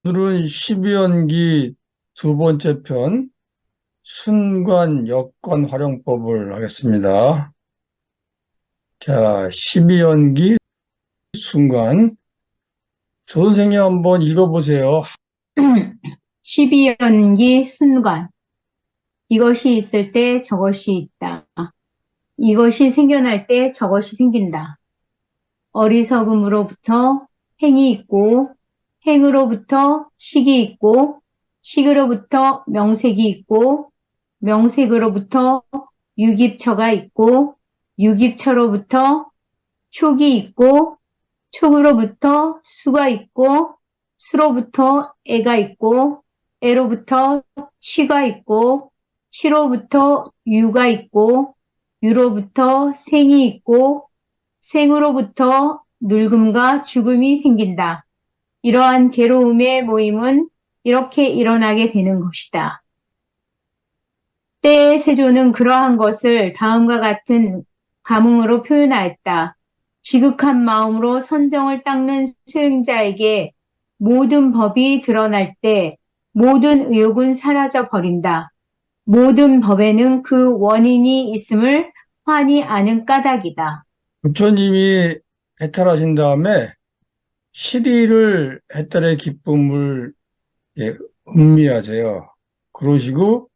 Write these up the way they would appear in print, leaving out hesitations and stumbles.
오늘은 12연기 두 번째 편 순간 여건 활용법을 하겠습니다. 자, 12연기 순간. 조 선생님 한번 읽어보세요. 12연기 순간. 이것이 있을 때 저것이 있다. 이것이 생겨날 때 저것이 생긴다. 어리석음으로부터 행이 있고, 행으로부터 식이 있고, 식으로부터 명색이 있고, 명색으로부터 유깁처가 있고, 유깁처로부터 촉이 있고, 촉으로부터 수가 있고, 수로부터 애가 있고, 애로부터 치가 있고, 치로부터 유가 있고, 유로부터 생이 있고, 생으로부터 늙음과 죽음이 생긴다. 이러한 괴로움의 모임은 이렇게 일어나게 되는 것이다. 때의 세조는 그러한 것을 다음과 같은 감흥으로 표현하였다. 지극한 마음으로 선정을 닦는 수행자에게 모든 법이 드러날 때 모든 의욕은 사라져 버린다. 모든 법에는 그 원인이 있음을 환히 아는 까닭이다. 부처님이 해탈하신 다음에 시리를 해탈의 기쁨을 음미하세요. 그러시고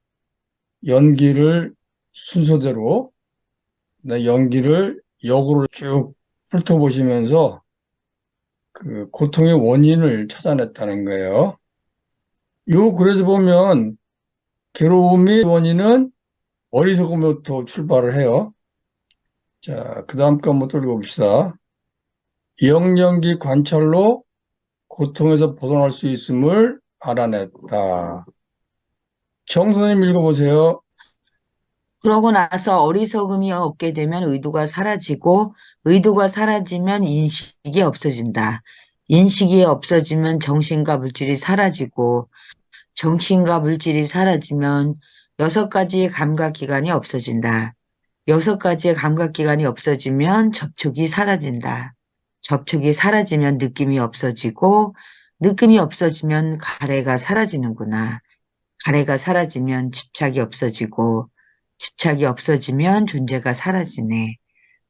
연기를 순서대로 연기를 역으로 쭉 훑어보시면서 그 고통의 원인을 찾아냈다는 거예요. 그래서 보면 괴로움의 원인은 어리석음부터 출발을 해요. 자, 그 다음 거 한번 또 읽어봅시다. 영연기 관찰로 고통에서 벗어날 수 있음을 알아냈다. 정선님 읽어보세요. 그러고 나서 어리석음이 없게 되면 의도가 사라지고 의도가 사라지면 인식이 없어진다. 인식이 없어지면 정신과 물질이 사라지고 정신과 물질이 사라지면 6가지의 감각기관이 없어진다. 6가지의 감각기관이 없어지면 접촉이 사라진다. 접촉이 사라지면 느낌이 없어지고 느낌이 없어지면 가래가 사라지는구나. 가래가 사라지면 집착이 없어지고 집착이 없어지면 존재가 사라지네.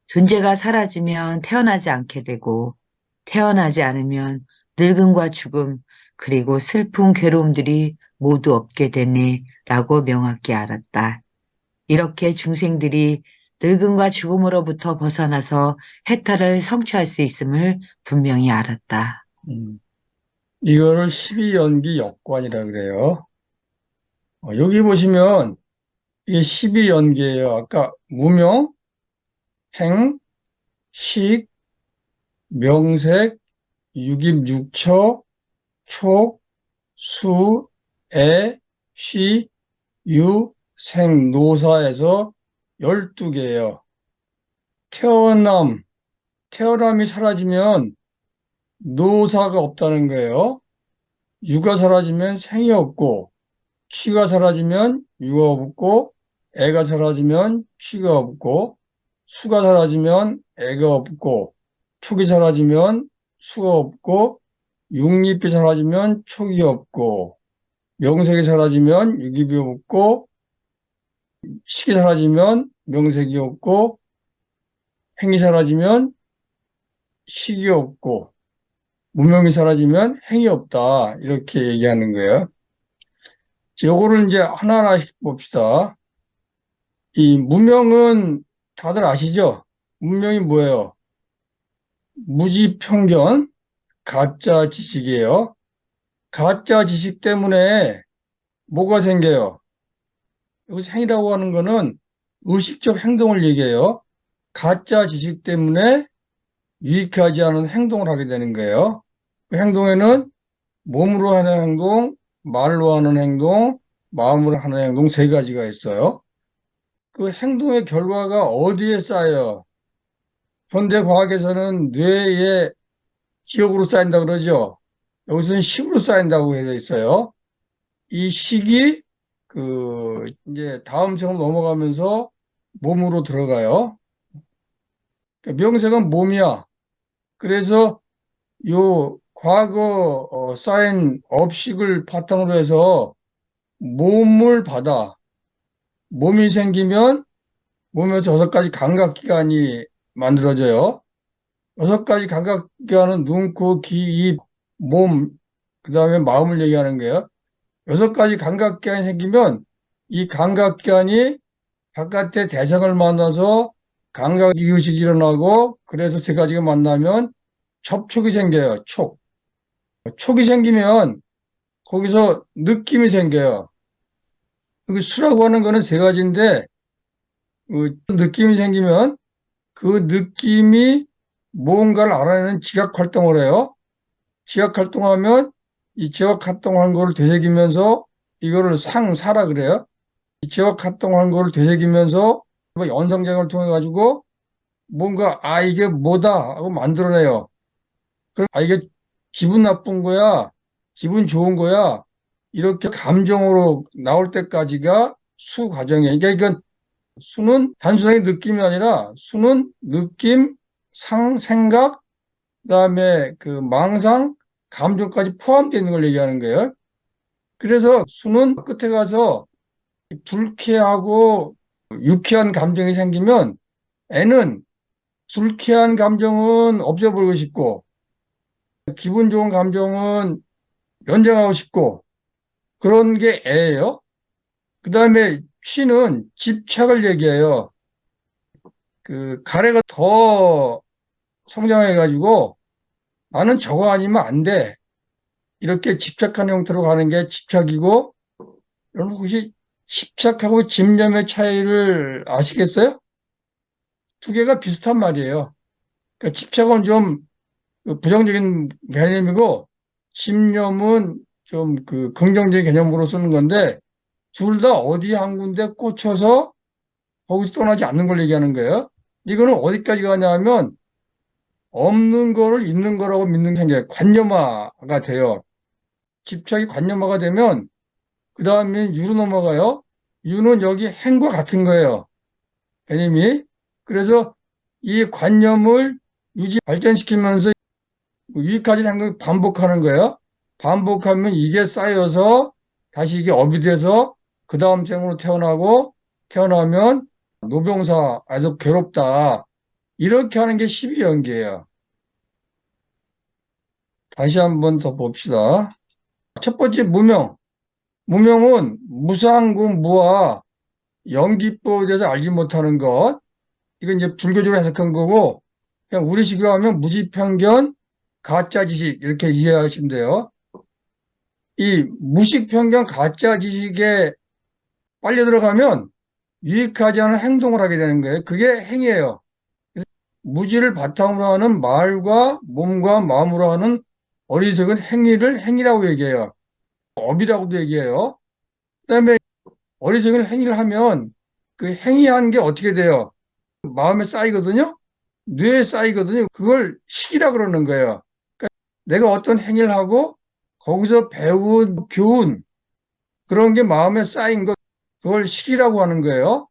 존재가 사라지면 태어나지 않게 되고 태어나지 않으면 늙음과 죽음 그리고 슬픈 괴로움들이 모두 없게 되네 라고 명확히 알았다. 이렇게 중생들이 늙음과 죽음으로부터 벗어나서 해탈을 성취할 수 있음을 분명히 알았다. 이거를 12연기 역관이라 그래요. 여기 보시면 이게 12연기예요. 아까 무명, 행, 식, 명색, 유깁, 육처, 촉, 수, 애, 쉬, 유, 생, 노사에서 12개예요. 태어남이 사라지면 노사가 없다는 거예요. 유가 사라지면 생이 없고, 쉬가 사라지면 유가 없고, 애가 사라지면 쉬가 없고, 수가 사라지면 애가 없고, 촉이 사라지면 수가 없고, 육립이 사라지면 촉이 없고, 명색이 사라지면 유깁이 없고, 식이 사라지면 명색이 없고, 행이 사라지면 식이 없고, 무명이 사라지면 행이 없다. 이렇게 얘기하는 거예요. 요거를 이제 하나하나씩 봅시다. 이 무명은 다들 아시죠? 무명이 뭐예요? 무지편견, 가짜 지식이에요. 가짜 지식 때문에 뭐가 생겨요? 여기서 행이라고 하는 거는 의식적 행동을 얘기해요. 가짜 지식 때문에 유익하지 않은 행동을 하게 되는 거예요. 그 행동에는 몸으로 하는 행동, 말로 하는 행동, 마음으로 하는 행동 세 가지가 있어요. 그 행동의 결과가 어디에 쌓여요? 현대 과학에서는 뇌에 기억으로 쌓인다 그러죠. 여기서는 식으로 쌓인다고 해져 있어요. 이 식이 이제 다음层 넘어가면서 몸으로 들어가요. 그러니까 명색은 몸이야. 그래서 요 과거 쌓인 업식을 바탕으로 해서 몸을 받아 몸이 생기면 몸에서 6가지 감각기관이 만들어져요. 6가지 감각기관은 눈, 코, 귀, 입, 몸, 그 다음에 마음을 얘기하는 거예요. 6가지 감각기관이 생기면 이 감각기관이 바깥의 대상을 만나서 감각이의식이 일어나고 그래서 3가지가 만나면 접촉이 생겨요. 촉이 생기면 거기서 느낌이 생겨요. 그 수라고 하는 거는 3가지인데 그 느낌이 생기면 그 느낌이 뭔가를 알아내는 지각 활동을 해요. 지각 활동하면 이 지각 활동한 거를 되새기면서 이거를 사라 그래요. 이 지각 활동한 거를 되새기면서 뭐 연상작용을 통해 가지고 뭔가 이게 뭐다 하고 만들어내요. 그럼 이게 기분 나쁜 거야, 기분 좋은 거야 이렇게 감정으로 나올 때까지가 수 과정이에요. 그러니까 이건 수는 단순하게 느낌이 아니라 수는 느낌, 생각, 그다음에 그 망상, 감정까지 포함되어 있는 걸 얘기하는 거예요. 그래서 수는 끝에 가서 불쾌하고 유쾌한 감정이 생기면 애는 불쾌한 감정은 없애버리고 싶고 기분 좋은 감정은 연장하고 싶고 그런 게 애예요. 그다음에 취는 집착을 얘기해요. 그 가래가 더 성장해가지고 나는 저거 아니면 안 돼. 이렇게 집착하는 형태로 가는 게 집착이고, 여러분 혹시 집착하고 집념의 차이를 아시겠어요? 2개가 비슷한 말이에요. 그러니까 집착은 좀 부정적인 개념이고, 집념은 좀 그 긍정적인 개념으로 쓰는 건데, 둘 다 어디 한 군데 꽂혀서 거기서 떠나지 않는 걸 얘기하는 거예요. 이거는 어디까지 가냐면, 없는 거를 있는 거라고 믿는 게 관념화가 돼요. 집착이 관념화가 되면 그 다음에 유로 넘어가요. 유는 여기 행과 같은 거예요. 개념이. 그래서 이 관념을 발전시키면서 유익하지 않은 걸 반복하는 거예요. 반복하면 이게 쌓여서 다시 이게 업이 돼서 그 다음 생으로 태어나고 태어나면 노병사에서 괴롭다. 이렇게 하는 게 12연계예요. 다시 한번 더 봅시다. 첫 번째 무명. 무명은 무상고 무아 연기법에 대해서 알지 못하는 것. 이건 이제 불교적으로 해석한 거고 그냥 우리식으로 하면 무지편견, 가짜지식 이렇게 이해하시면 돼요. 이 무식편견, 가짜지식에 빨려 들어가면 유익하지 않은 행동을 하게 되는 거예요. 그게 행위예요. 그래서 무지를 바탕으로 하는 말과 몸과 마음으로 하는 어리석은 행위를 행위라고 얘기해요. 업이라고도 얘기해요. 그다음에 어리석은 행위를 하면 그 행위한 게 어떻게 돼요? 마음에 쌓이거든요. 뇌에 쌓이거든요. 그걸 식이라 그러는 거예요. 그러니까 내가 어떤 행위를 하고 거기서 배운 교훈 그런 게 마음에 쌓인 것 그걸 식이라고 하는 거예요.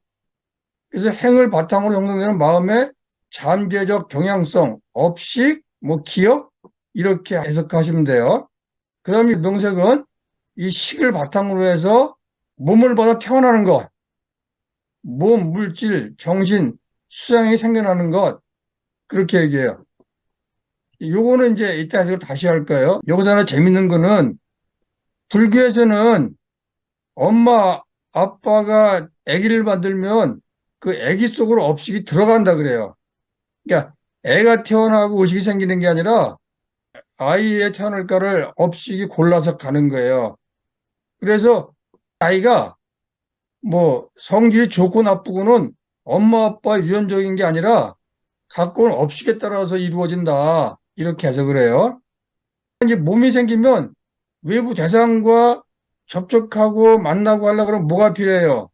그래서 행을 바탕으로 형성되는 마음의 잠재적 경향성, 업식, 뭐 기억 이렇게 해석하시면 돼요. 그다음에 명색은 이 식을 바탕으로 해서 몸을 받아 태어나는 것, 몸, 물질, 정신, 수양이 생겨나는 것, 그렇게 얘기해요. 요거는 이제 이따 해석을 다시 할 거예요. 여기서 하나 재밌는 거는, 불교에서는 엄마, 아빠가 아기를 만들면 그 아기 속으로 업식이 들어간다 그래요. 그러니까 애가 태어나고 의식이 생기는 게 아니라 아이의 태어날까를 업식이 골라서 가는 거예요. 그래서 아이가 뭐 성질이 좋고 나쁘고는 엄마 아빠 유전적인 게 아니라 갖고 온 업식에 따라서 이루어진다. 이렇게 해석을 해요. 이제 몸이 생기면 외부 대상과 접촉하고 만나고 하려고 그러면 뭐가 필요해요?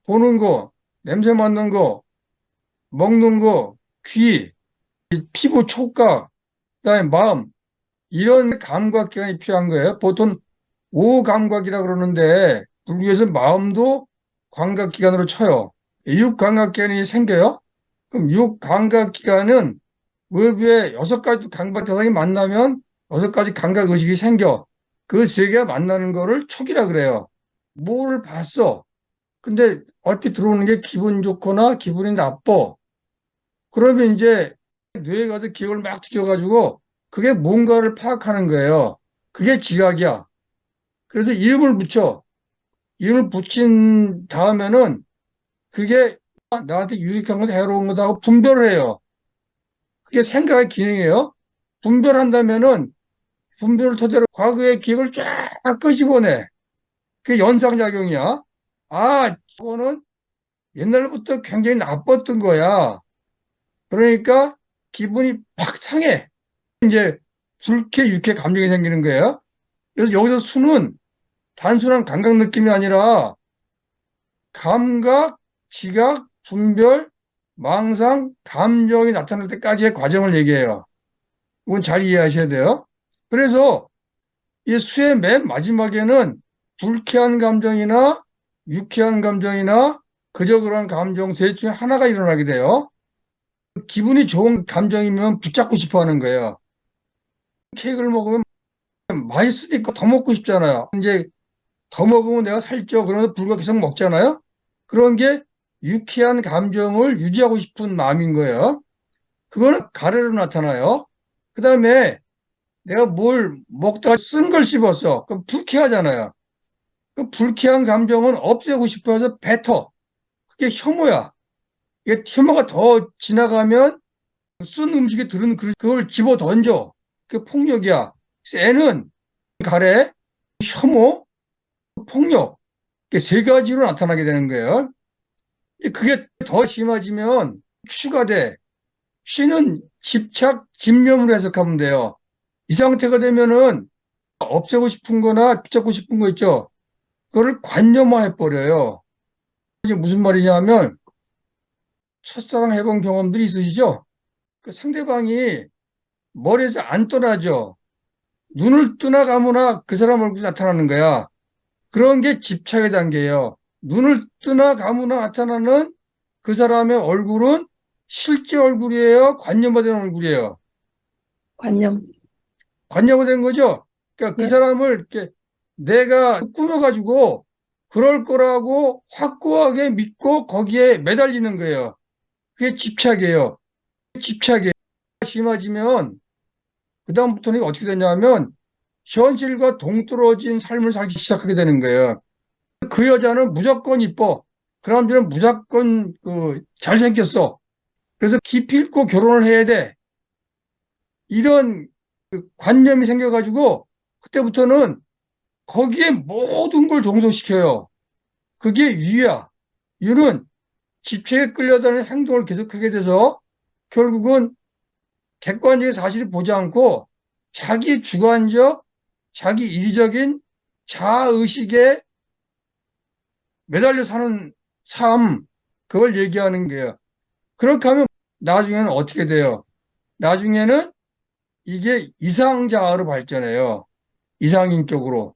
보는 거, 냄새 맡는 거, 먹는 거, 귀, 피부 촉각, 그다음에 마음 이런 감각기관이 필요한 거예요. 보통 오감각이라 그러는데 불교에서 마음도 감각기관으로 쳐요. 육감각기관이 생겨요. 그럼 육감각기관은 외부의 6가지 감각 대상이 만나면 여섯 가지 감각 의식이 생겨. 그 세 개가 만나는 거를 촉이라 그래요. 뭘 봤어. 근데 얼핏 들어오는 게 기분 좋거나 기분이 나빠. 그러면 이제 뇌에 가서 기억을 막 뒤져가지고 그게 뭔가를 파악하는 거예요. 그게 지각이야. 그래서 이름을 붙여. 이름을 붙인 다음에는 그게 나한테 유익한 거다 해로운 거다 하고 분별을 해요. 그게 생각의 기능이에요. 분별한다면은 분별을 토대로 과거의 기억을 쫙 끄집어내. 그게 연상작용이야. 아, 저거는 옛날부터 굉장히 나빴던 거야. 그러니까 기분이 팍 상해. 이제 불쾌, 유쾌 감정이 생기는 거예요. 그래서 여기서 수는 단순한 감각 느낌이 아니라 감각, 지각, 분별, 망상, 감정이 나타날 때까지의 과정을 얘기해요. 이건 잘 이해하셔야 돼요. 그래서 이 수의 맨 마지막에는 불쾌한 감정이나 유쾌한 감정이나 그저 그런 감정 셋 중에 하나가 일어나게 돼요. 기분이 좋은 감정이면 붙잡고 싶어 하는 거예요. 케이크를 먹으면 맛있으니까 더 먹고 싶잖아요. 이제 더 먹으면 내가 살쪄. 그러면서 불과 계속 먹잖아요. 그런 게 유쾌한 감정을 유지하고 싶은 마음인 거예요. 그거는 가래로 나타나요. 그 다음에 내가 뭘 먹다가 쓴 걸 씹었어. 그럼 불쾌하잖아요. 그 불쾌한 감정은 없애고 싶어서 뱉어. 그게 혐오야. 이게 혐오가 더 지나가면 쓴 음식에 들은 그걸 집어 던져. 그게 폭력이야. 그래서 애는 가래, 혐오, 폭력. 이게 세 가지로 나타나게 되는 거예요. 그게 더 심해지면 추가 돼. 쉬는 집착, 집념으로 해석하면 돼요. 이 상태가 되면은 없애고 싶은 거나 붙잡고 싶은 거 있죠. 그거를 관념화해 버려요. 이게 무슨 말이냐면 첫사랑 해본 경험들이 있으시죠? 그 상대방이 머리에서 안 떠나죠. 눈을 뜨나 감으나 그 사람 얼굴이 나타나는 거야. 그런 게 집착의 단계예요. 눈을 뜨나 감으나 나타나는 그 사람의 얼굴은 실제 얼굴이에요? 관념화된 얼굴이에요? 관념. 관념화된 거죠? 그러니까 그 예. 사람을 이렇게 내가 꾸며가지고 그럴 거라고 확고하게 믿고 거기에 매달리는 거예요. 그게 집착이에요. 집착이 심해지면 그다음부터는 어떻게 되냐면 현실과 동떨어진 삶을 살기 시작하게 되는 거예요. 그 여자는 무조건 이뻐. 그 남자는 무조건 잘생겼어. 그래서 기필코 결혼을 해야 돼. 이런 관념이 생겨가지고 그때부터는 거기에 모든 걸 종속시켜요. 그게 유야. 유는 집착에 끌려다니는 행동을 계속하게 돼서 결국은 객관적인 사실을 보지 않고 자기 주관적, 자기 이기적인 자아의식에 매달려 사는 삶, 그걸 얘기하는 거예요. 그렇게 하면 나중에는 어떻게 돼요? 나중에는 이게 이상자아로 발전해요. 이상인격으로.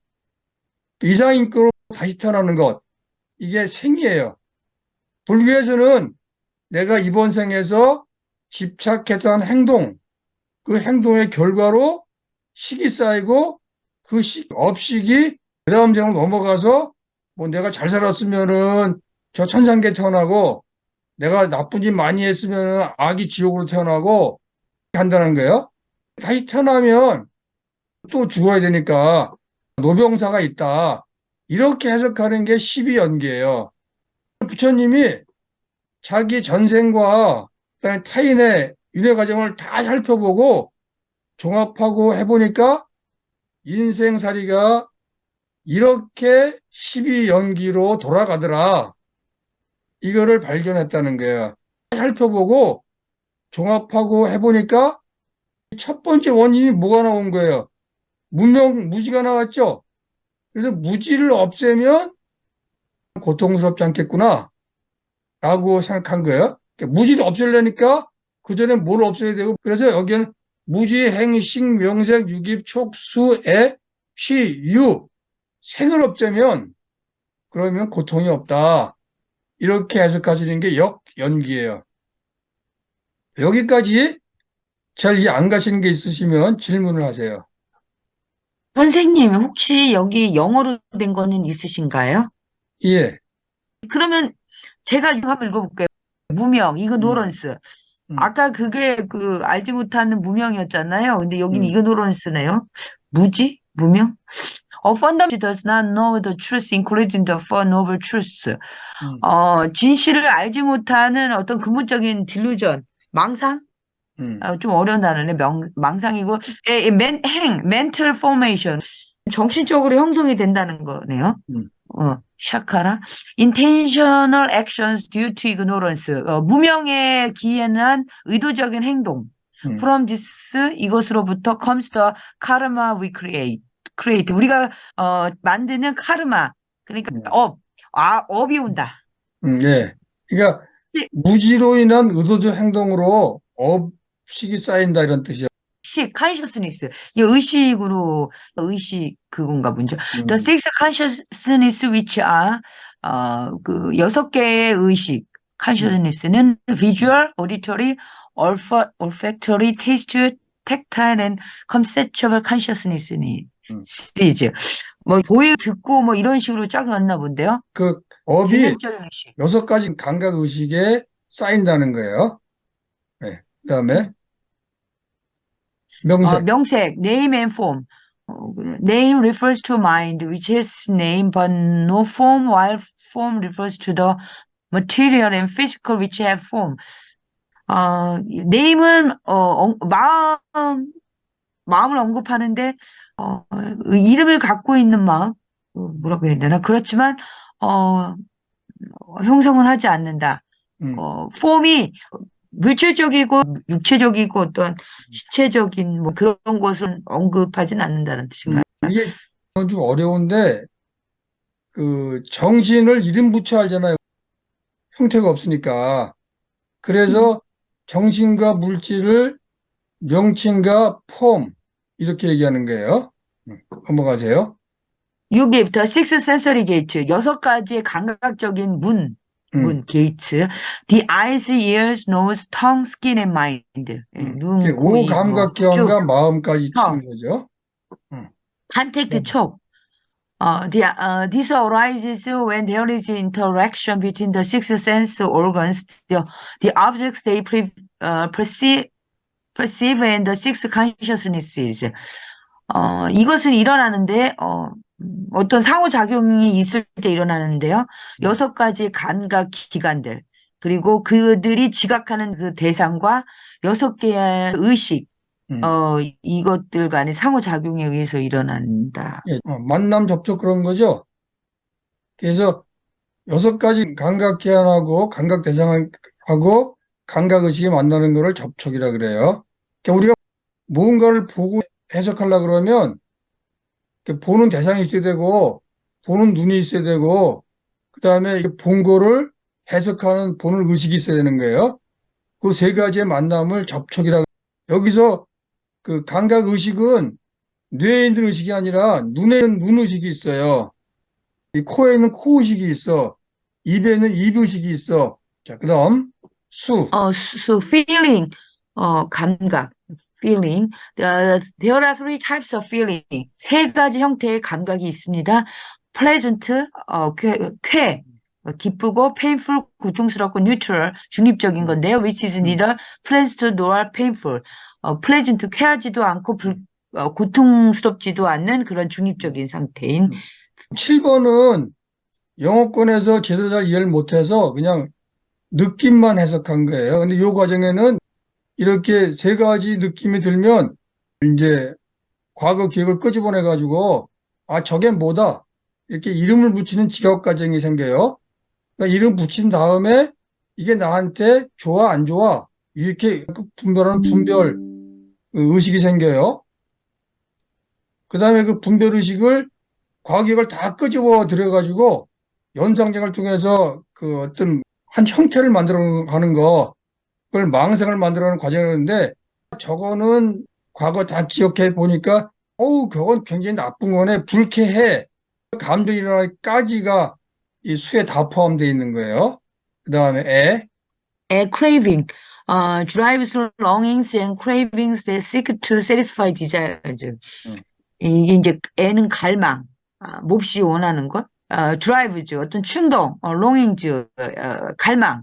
이상인격으로 다시 태어나는 것. 이게 생이에요. 불교에서는 내가 이번 생에서 집착해서 한 행동, 그 행동의 결과로 식이 쌓이고 그 업식이 그 다음 생으로 넘어가서 뭐 내가 잘 살았으면은 저 천상계 태어나고 내가 나쁜 짓 많이 했으면 아기 지옥으로 태어나고 한다는 거예요. 다시 태어나면 또 죽어야 되니까 노병사가 있다. 이렇게 해석하는 게 12연계예요. 부처님이 자기 전생과 그다음에 타인의 윤회 과정을 다 살펴보고 종합하고 해보니까 인생살이가 이렇게 12연기로 돌아가더라. 이거를 발견했다는 거예요. 살펴보고 종합하고 해보니까 첫 번째 원인이 뭐가 나온 거예요? 무지가 나왔죠? 그래서 무지를 없애면 고통스럽지 않겠구나. 라고 생각한 거예요. 그러니까 무지를 없애려니까 그 전에 뭘 없애야 되고, 그래서 여기는 무지, 행식, 명색, 유깁, 촉수, 애, 취, 유. 생을 없애면 그러면 고통이 없다. 이렇게 해석하시는 게 역연기예요. 여기까지 잘 이해 안 가시는 게 있으시면 질문을 하세요. 선생님, 혹시 여기 영어로 된 거는 있으신가요? 예. 그러면 제가 한번 읽어볼게요. 무명, 음, 이그노런스. 음, 아까 그게 알지 못하는 무명이었잖아요. 근데 여기는 음, 이그노런스네요. 무지? 무명? fundamental does not know the truth, including the four noble truths. 음, 진실을 알지 못하는 어떤 근본적인 딜루전, 망상? 음, 좀 어려운 단어네. 망상이고, mental formation. 정신적으로 형성이 된다는 거네요. 음, 샤카라. intentional actions due to ignorance. 무명에 기인한 의도적인 행동. 음, from this, 이것으로부터 comes the karma we create. 우리가, 만드는 카르마. 그러니까, 음, 업이 온다. 예. 그러니까 식, 무지로 인한 의도적 행동으로 업식이 쌓인다 이런 뜻이야. consciousness. 이 의식으로, 의식, 그건가 본죠. The 음, six consciousness which are, 여섯 개의 의식, 음, consciousness는 visual, auditory, olfactory, taste, tactile, and conceptual consciousness. 음. 뭐, 듣고, 뭐, 이런 식으로 쫙 왔나 본데요. 그 업이 개념적인 의식. 여섯 가지 감각 의식에 쌓인다는 거예요. 네. 그다음에 명색. 명색, name and form. Name refers to mind, which has name but no form, while form refers to the material and physical which have form. name은 마음을 언급하는데 이름을 갖고 있는 마음, 뭐라고 해야 되나? 그렇지만 어, 형성은 하지 않는다. 음. 폼이 물질적이고 육체적이고 어떤 신체적인 뭐 그런 것을 언급하진 않는다는 뜻인가요? 이게 좀 어려운데 그 정신을 이름 붙여 알잖아요. 형태가 없으니까. 그래서 정신과 물질을 명칭과 폼 이렇게 얘기하는 거예요. 넘어가세요. 6위부터 six sensory gate, 여섯 가지의 감각적인 음, 게이트. The eyes, ears, nose, tongue, skin and mind. 눈, 코, 입, 뭐, 쭉, 오감각경과 마음까지 혀, 치는 거죠. 음, contact, 촉. This arises when there is interaction between the six sense organs, the objects they perceive and the six consciousnesses. 이것은 일어나는데, 어떤 상호작용이 있을 때 일어나는데요. 여섯 가지 감각 기관들, 그리고 그들이 지각하는 그 대상과 여섯 개의 의식, 음. 이것들 간의 상호작용에 의해서 일어난다. 예, 만남 접촉 그런 거죠. 그래서 여섯 가지 감각 기관하고 감각 대상하고 감각 의식이 만나는 거를 접촉이라 그래요. 그러니까 우리가 무언가를 보고 해석하려고 그러면 보는 대상이 있어야 되고 보는 눈이 있어야 되고 그다음에 본 거를 해석하는 보는 의식이 있어야 되는 거예요. 그 세 가지의 만남을 접촉이라고. 여기서 그 감각 의식은 뇌에 있는 의식이 아니라 눈에 있는 눈 의식이 있어요. 이 코에 있는 코 의식이 있어. 입에 있는 입 의식이 있어. 자, 그다음 수. feeling, 감각, feeling. There are three types of feeling. 세 가지 형태의 감각이 있습니다. pleasant, 쾌, 기쁘고 painful, 고통스럽고 neutral, 중립적인 건데요. which is neither pleasant nor painful. pleasant, 쾌하지도 않고 고통스럽지도 않는 그런 중립적인 상태인 7번은 영어권에서 제대로 잘 이해를 못해서 그냥 느낌만 해석한 거예요. 근데 이 과정에는 이렇게 세 가지 느낌이 들면 이제 과거 기억을 끄집어내 가지고 아 저게 뭐다 이렇게 이름을 붙이는 지각 과정이 생겨요. 그러니까 이름 붙인 다음에 이게 나한테 좋아 안 좋아 이렇게 분별하는 분별 의식이 생겨요. 그다음에 그 분별 의식을 과거 기억을 다 끄집어 들여 가지고 연상작을 통해서 그 어떤 한 형태를 만들어 가는 거 그걸 망상을 만들어가는 과정이었는데 저거는 과거 다 기억해 보니까 어우 그건 굉장히 나쁜 거네 불쾌해 감정이 일어나기까지가 이 수에 다 포함되어 있는 거예요. 그 다음에 a craving, drives longings and cravings that seek to satisfy desires. 이게 이제 애는 갈망, 몹시 원하는 것, drives, 어떤 충동, longings, 갈망,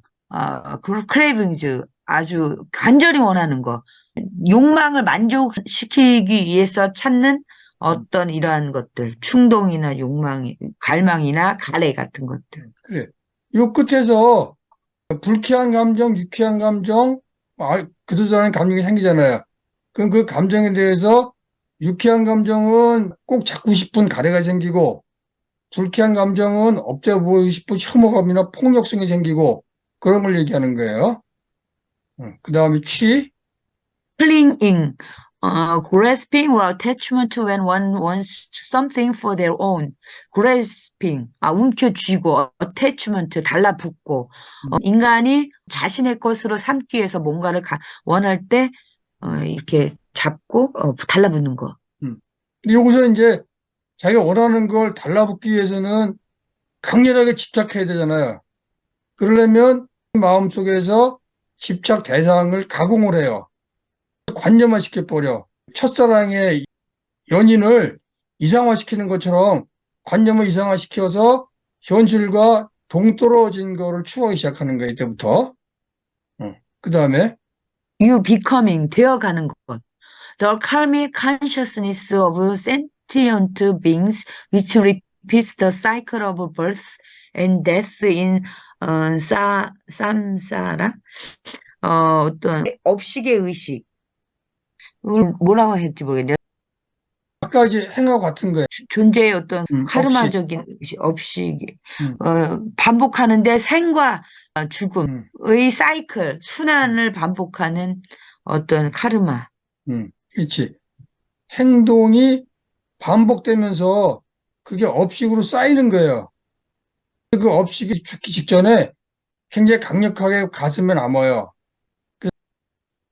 cravings, 아주 간절히 원하는 거, 욕망을 만족시키기 위해서 찾는 어떤 이러한 것들, 충동이나 욕망, 갈망이나 가래 같은 것들. 그래. 요 끝에서 불쾌한 감정, 유쾌한 감정, 그도저는 감정이 생기잖아요. 그럼 그 감정에 대해서 유쾌한 감정은 꼭 잡고 싶은 가래가 생기고, 불쾌한 감정은 없어 보이고 싶은 혐오감이나 폭력성이 생기고, 그런 걸 얘기하는 거예요. 그 다음에 취, clinging, grasping or attachment when one wants something for their own. grasping, 움켜쥐고, attachment, 달라붙고, 인간이 자신의 것으로 삼기 위해서 뭔가를 원할 때, 이렇게 잡고, 달라붙는 거. 근데 여기서 이제 자기가 원하는 걸 달라붙기 위해서는 강렬하게 집착해야 되잖아요. 그러려면 마음속에서 집착 대상을 가공을 해요. 관념화 시켜버려. 첫사랑의 연인을 이상화시키는 것처럼 관념을 이상화시켜서 현실과 동떨어진 거를 추구하기 시작하는 거예요, 이때부터. 그 다음에, you becoming, 되어가는 것. The karmic consciousness of sentient beings which repeats the cycle of birth and death in samsara. 어떤 업식의 의식. 이걸 뭐라고 했지 모르겠네요. 아까 이제 행하고 같은 거예요. 존재의 어떤 업식. 카르마적인 업식, 반복하는데 생과 죽음의 사이클, 순환을 반복하는 어떤 카르마. 그렇지. 행동이 반복되면서 그게 업식으로 쌓이는 거예요. 그 업식이 죽기 직전에 굉장히 강력하게 가슴에 남아요.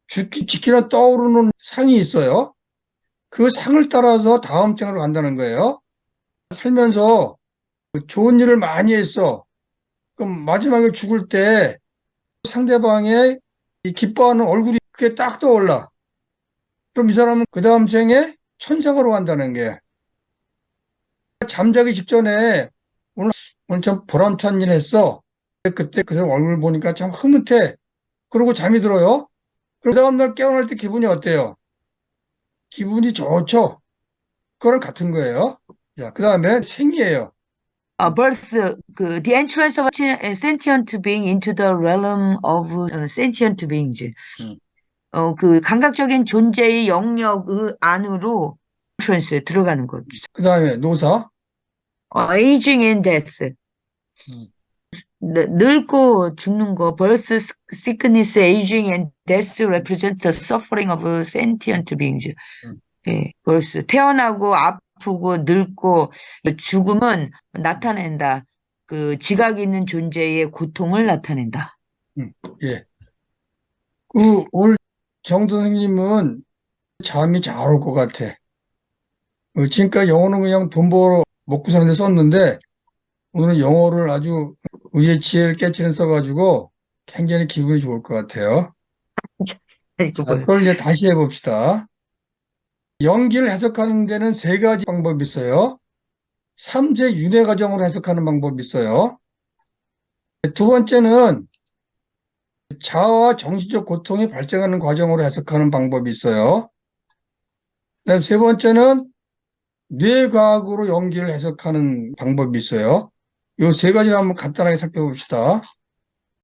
죽기 직전에 떠오르는 상이 있어요. 그 상을 따라서 다음 생으로 간다는 거예요. 살면서 좋은 일을 많이 했어. 그럼 마지막에 죽을 때 상대방의 이 기뻐하는 얼굴이 그게 딱 떠올라. 그럼 이 사람은 그 다음 생에 천상으로 간다는 게. 잠자기 직전에 오늘 참 보람찬 일 했어. 그때 그 사람 얼굴 보니까 참 흐뭇해. 그러고 잠이 들어요. 그 다음날 깨어날 때 기분이 어때요? 기분이 좋죠. 그거랑 같은 거예요. 자, 그 다음에 생이에요. birth, the entrance of a sentient being into the realm of sentient beings. 그 감각적인 존재의 영역 안으로 entrance 들어가는 거죠. 그 다음에 노사. aging and death. 늙고 죽는 거, birth, sickness, aging and death represent the suffering of sentient beings. 예, birth, 태어나고 아프고 늙고 죽음은 나타낸다. 그 지각 있는 존재의 고통을 나타낸다. 예. 오늘 정 선생님은 잠이 잘 올 것 같아. 지금까지 영어는 그냥 돈 벌어 먹고 사는 데 썼는데, 오늘은 영어를 아주 의의 지혜를 깨치는 써가지고 굉장히 기분이 좋을 것 같아요. 자, 그걸 이제 다시 해봅시다. 연기를 해석하는 데는 세 가지 방법이 있어요. 삼재 윤회 과정으로 해석하는 방법이 있어요. 두 번째는 자아와 정신적 고통이 발생하는 과정으로 해석하는 방법이 있어요. 그다음 세 번째는 뇌과학으로 연기를 해석하는 방법이 있어요. 이 세 가지를 한번 간단하게 살펴봅시다.